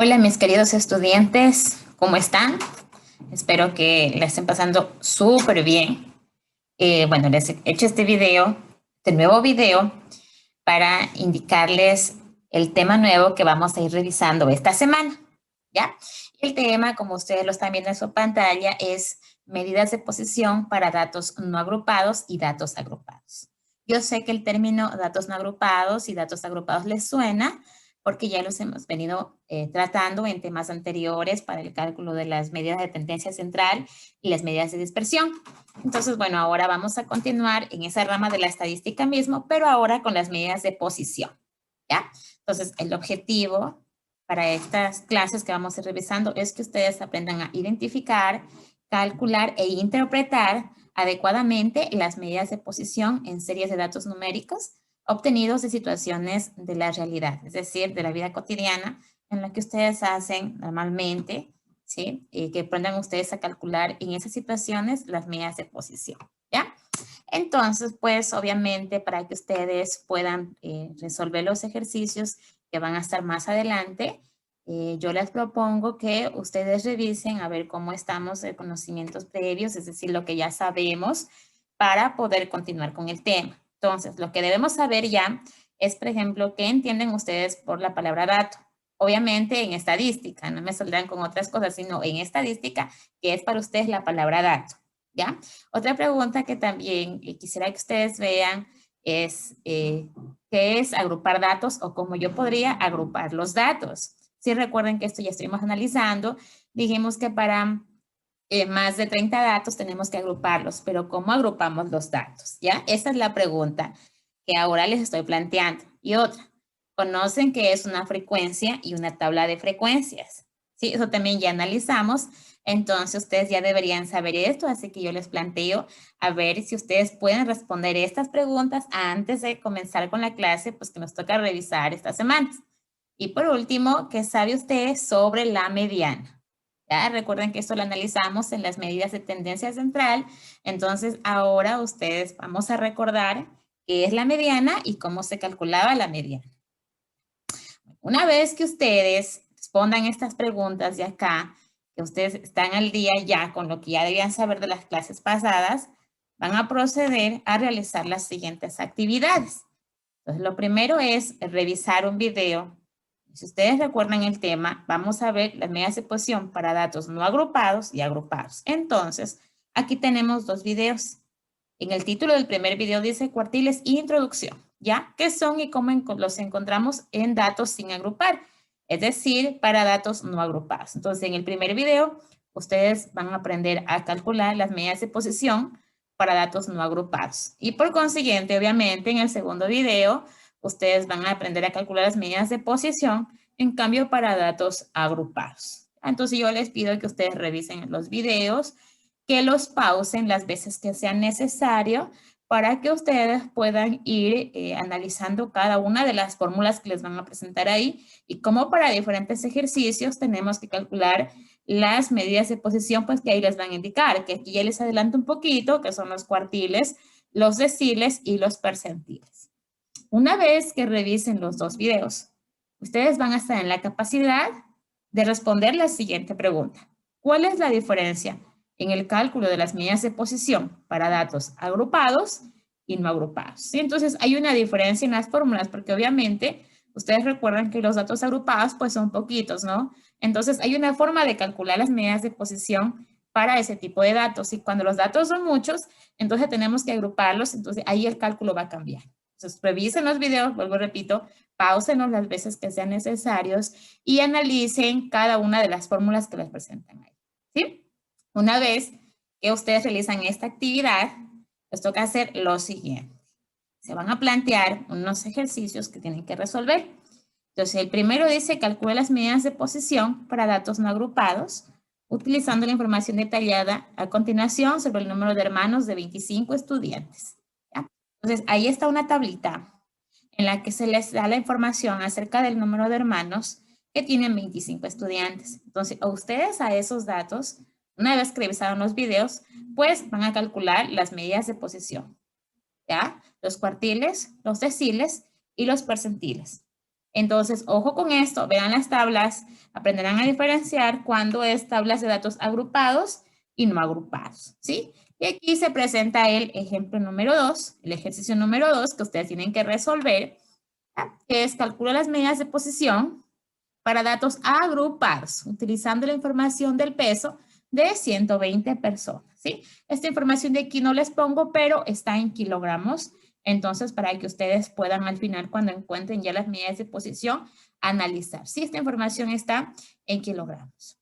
Hola mis queridos estudiantes, ¿cómo están? Espero que la estén pasando súper bien. Bueno, les he hecho este nuevo video, para indicarles el tema nuevo que vamos a ir revisando esta semana, ¿ya? El tema, como ustedes lo están viendo en su pantalla, es medidas de posición para datos no agrupados y datos agrupados. Yo sé que el término datos no agrupados y datos agrupados les suena, porque ya los hemos venido tratando en temas anteriores para el cálculo de las medidas de tendencia central y las medidas de dispersión. Entonces, bueno, ahora vamos a continuar en esa rama de la estadística mismo, pero ahora con las medidas de posición, ¿ya? Entonces, el objetivo para estas clases que vamos a ir revisando es que ustedes aprendan a identificar, calcular e interpretar adecuadamente las medidas de posición en series de datos numéricos obtenidos de situaciones de la realidad, es decir, de la vida cotidiana, en la que ustedes hacen normalmente, ¿sí? Que aprendan ustedes a calcular en esas situaciones las medidas de posición, ¿ya? Entonces, pues obviamente para que ustedes puedan resolver los ejercicios que van a estar más adelante, yo les propongo que ustedes revisen a ver cómo estamos de conocimientos previos, es decir, lo que ya sabemos, para poder continuar con el tema. Entonces, lo que debemos saber ya es, por ejemplo, qué entienden ustedes por la palabra dato. Obviamente en estadística, no me saldrán con otras cosas, sino en estadística, que es para ustedes la palabra dato, ¿ya? Otra pregunta que también quisiera que ustedes vean es qué es agrupar datos o cómo yo podría agrupar los datos. Si recuerden que esto ya estuvimos analizando, dijimos que para más de 30 datos tenemos que agruparlos, pero ¿cómo agrupamos los datos? ¿Ya? Esa es la pregunta que ahora les estoy planteando. Y otra, ¿conocen qué es una frecuencia y una tabla de frecuencias? Sí, eso también ya analizamos. Entonces, ustedes ya deberían saber esto, así que yo les planteo a ver si ustedes pueden responder estas preguntas antes de comenzar con la clase, pues que nos toca revisar estas semanas. Y por último, ¿qué sabe usted sobre la mediana? ¿Ya? Recuerden que esto lo analizamos en las medidas de tendencia central. Entonces, ahora ustedes vamos a recordar qué es la mediana y cómo se calculaba la mediana. Una vez que ustedes respondan estas preguntas de acá, que ustedes están al día ya con lo que ya debían saber de las clases pasadas, van a proceder a realizar las siguientes actividades. Entonces, lo primero es revisar un video. Si ustedes recuerdan el tema, vamos a ver las medidas de posición para datos no agrupados y agrupados. Entonces, aquí tenemos dos videos. En el título del primer video dice cuartiles introducción, ¿ya? ¿Qué son y cómo los encontramos en datos sin agrupar? Es decir, para datos no agrupados. Entonces, en el primer video, ustedes van a aprender a calcular las medidas de posición para datos no agrupados. Y por consiguiente, obviamente, en el segundo video, ustedes van a aprender a calcular las medidas de posición, en cambio, para datos agrupados. Entonces, yo les pido que ustedes revisen los videos, que los pausen las veces que sea necesario para que ustedes puedan ir analizando cada una de las fórmulas que les van a presentar ahí y como para diferentes ejercicios tenemos que calcular las medidas de posición, pues que ahí les van a indicar, que aquí ya les adelanto un poquito, que son los cuartiles, los deciles y los percentiles. Una vez que revisen los dos videos, ustedes van a estar en la capacidad de responder la siguiente pregunta. ¿Cuál es la diferencia en el cálculo de las medidas de posición para datos agrupados y no agrupados? ¿Sí? Entonces, hay una diferencia en las fórmulas porque obviamente ustedes recuerdan que los datos agrupados pues son poquitos, ¿no? Entonces, hay una forma de calcular las medidas de posición para ese tipo de datos y cuando los datos son muchos, entonces tenemos que agruparlos, entonces ahí el cálculo va a cambiar. Entonces, revisen los videos, vuelvo y repito, pausenlos las veces que sean necesarios y analicen cada una de las fórmulas que les presentan ahí. ¿Sí? Una vez que ustedes realizan esta actividad, les toca hacer lo siguiente. Se van a plantear unos ejercicios que tienen que resolver. Entonces, el primero dice, calcula las medidas de posición para datos no agrupados, utilizando la información detallada a continuación sobre el número de hermanos de 25 estudiantes. ¿Ya? Entonces, ahí está una tablita en la que se les da la información acerca del número de hermanos que tienen 25 estudiantes. Entonces, a ustedes a esos datos, una vez que revisaron los videos, pues van a calcular las medidas de posición, ¿ya? Los cuartiles, los deciles y los percentiles. Entonces, ojo con esto, vean las tablas, aprenderán a diferenciar cuando es tablas de datos agrupados y no agrupados, ¿sí? Y aquí se presenta el ejemplo número 2, el ejercicio número 2 que ustedes tienen que resolver, que es calcular las medidas de posición para datos agrupados, utilizando la información del peso de 120 personas, ¿sí? Esta información de aquí no les pongo, pero está en kilogramos. Entonces, para que ustedes puedan al final, cuando encuentren ya las medidas de posición, analizar. Sí, esta información está en kilogramos.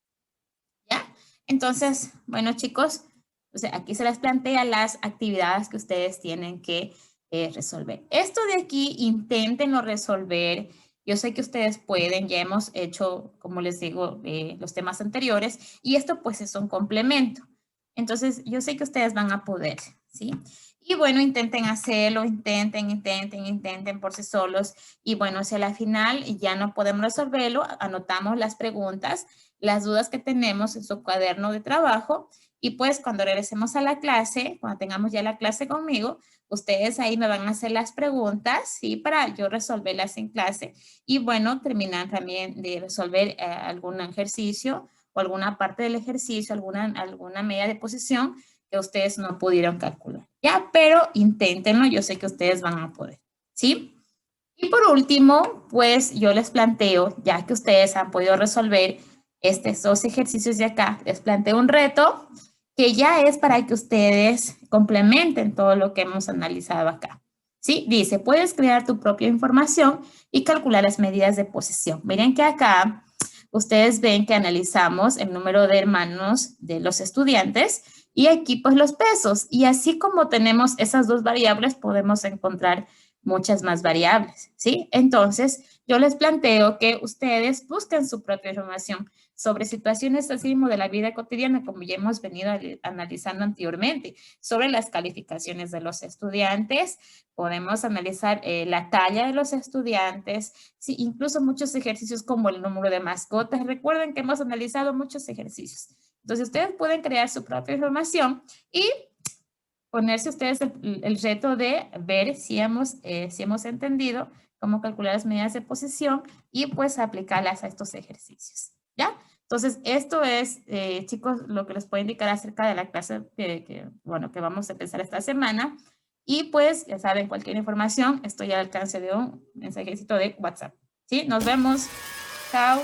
¿Ya? Entonces, bueno, chicos, o sea, aquí se les plantea las actividades que ustedes tienen que resolver. Esto de aquí, inténtenlo resolver. Yo sé que ustedes pueden, ya hemos hecho, como les digo, los temas anteriores, y esto pues es un complemento. Entonces, yo sé que ustedes van a poder, ¿sí? Y bueno, intenten hacerlo, intenten por sí solos. Y bueno, si a la final ya no podemos resolverlo, anotamos las preguntas, las dudas que tenemos en su cuaderno de trabajo. Y pues cuando regresemos a la clase, cuando tengamos ya la clase conmigo, ustedes ahí me van a hacer las preguntas, ¿sí? Para yo resolverlas en clase. Y bueno, terminar también de resolver algún ejercicio o alguna parte del ejercicio, alguna medida de posición que ustedes no pudieron calcular. Ya, pero inténtenlo, yo sé que ustedes van a poder, ¿sí? Y por último, pues yo les planteo, ya que ustedes han podido resolver estos dos ejercicios de acá, les planteo un reto que ya es para que ustedes complementen todo lo que hemos analizado acá. ¿Sí? Dice, puedes crear tu propia información y calcular las medidas de posición. Miren que acá ustedes ven que analizamos el número de hermanos de los estudiantes y aquí pues los pesos. Y así como tenemos esas dos variables, podemos encontrar muchas más variables, ¿sí? Entonces, yo les planteo que ustedes busquen su propia información sobre situaciones así mismo de la vida cotidiana, como ya hemos venido analizando anteriormente, sobre las calificaciones de los estudiantes, podemos analizar la talla de los estudiantes, sí, incluso muchos ejercicios como el número de mascotas. Recuerden que hemos analizado muchos ejercicios. Entonces, ustedes pueden crear su propia información y ponerse ustedes el reto de ver si hemos entendido cómo calcular las medidas de posición y pues aplicarlas a estos ejercicios, ¿ya? Entonces, esto es, chicos, lo que les puedo indicar acerca de la clase bueno, que vamos a empezar esta semana. Y pues, ya saben, cualquier información, estoy al alcance de un mensajito de WhatsApp. ¿Sí? Nos vemos. Chao.